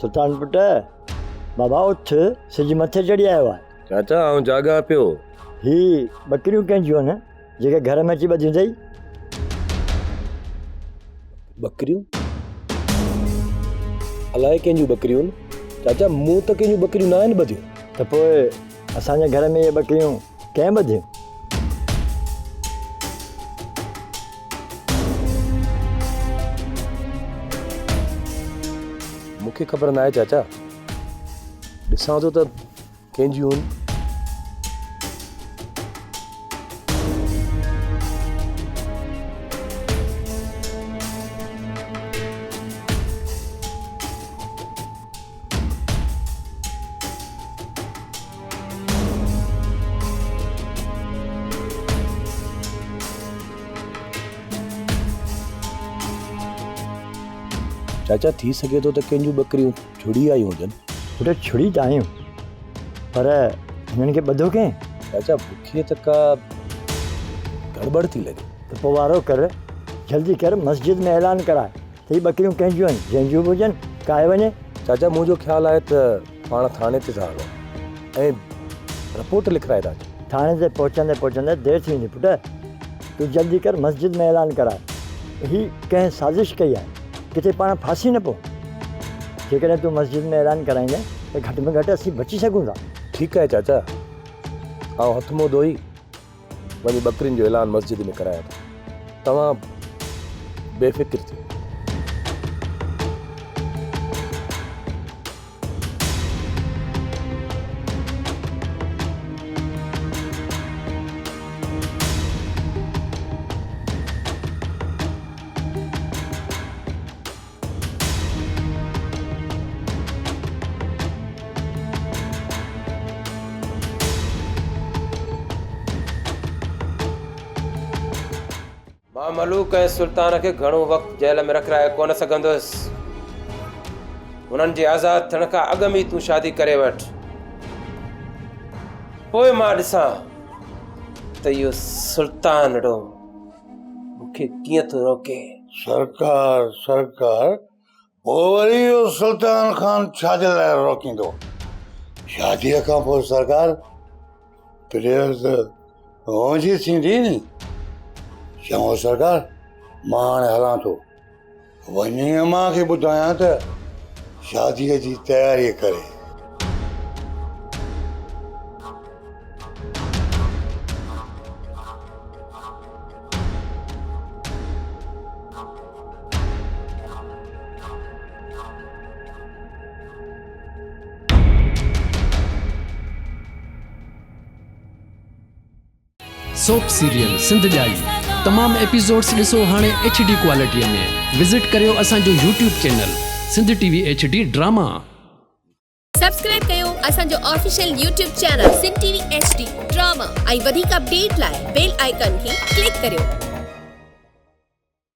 सुल्तान पुट बाबा उठ सिज मथे चढ़ी आयो आहे। चाचा आऊं जागा पियो। ही बकरियूं कंहिंजियूं आहिनि जेके घर में अची ॿधियूं अथई? बकरियूं? अलाए कंहिंजियूं बकरियूं आहिनि? चाचा मूं त कंहिंजियूं बकरियूं न आहिनि ॿधियूं। त पोइ असांजे घर में इहे बकरियूं कंहिं ॿधियूं? मूंखे ख़बर न आहे चाचा, ॾिसां थो त कंहिंजियूं आहिनि। चाचा थी सघे थो त कंहिंजियूं बकरियूं छुड़ी आयूं हुजनि। पुट छुड़ी त आहियूं पर हिननि खे ॿधो कंहिं? चाचा मूंखे त का गड़बड़ थी लॻे। त पोइ वारो कर, जल्दी कर, मस्जिद में ऐलान कराए त हीअ बकरियूं कंहिंजियूं आहिनि, जंहिंजियूं बि हुजनि काए वञे। चाचा मुंहिंजो ख़्यालु आहे त पाण थाणे ते था हलूं ऐं रिपोर्ट लिखाए था। थाणे ते पहुचंदे पहुचंदे देरि थी वेंदी पुट। तूं जल्दी कर, मस्जिद में ऐलान कराए हीअ कंहिं साज़िश कई आहे, किथे पाण फासी न पओ। जेकॾहिं तूं मस्जिद में ऐलान कराईंदे त घटि में घटि असीं बची सघूं था। ठीकु आहे चाचा, आउं हथु मुंहुं धोई वञी बकरियुनि जो ऐलान मस्जिद में करायां थो। तव्हां बेफ़िक्र थियो। मां मलूक ऐं सुल्तान खे घणो वक़्तु जेल में रखाए कोन सघंदुसि। उन्हनि जे आज़ाद थियण खां अॻु में तूं शादी करे वठ, पोइ मां ॾिसां त इहो सुल्तान ॾो मूंखे कीअं थो रोके। सरकार पोइ वरी इहो सुल्तान खान छाजे लाइ रोकींदो? शादीअ खां पोइ सरकार प्रेयर त हुनजी थींदी नी। चङो सरकार, मां हाणे हलां थो, वञी अम्मा खे ॿुधायां त शादीअ जी तयारी करे। सोप सीरियल सिंध जाई तमाम एपिसोड्स ॾिसो हाणे HD क्वालिटीअ में। विज़िट करियो असांजो YouTube channel Sindh TV HD drama. Subscribe कयो असांजो official YouTube channel Sindh TV HD drama ऐं वधीक अपडेट लाइ बेल आइकन खे क्लिक करियो।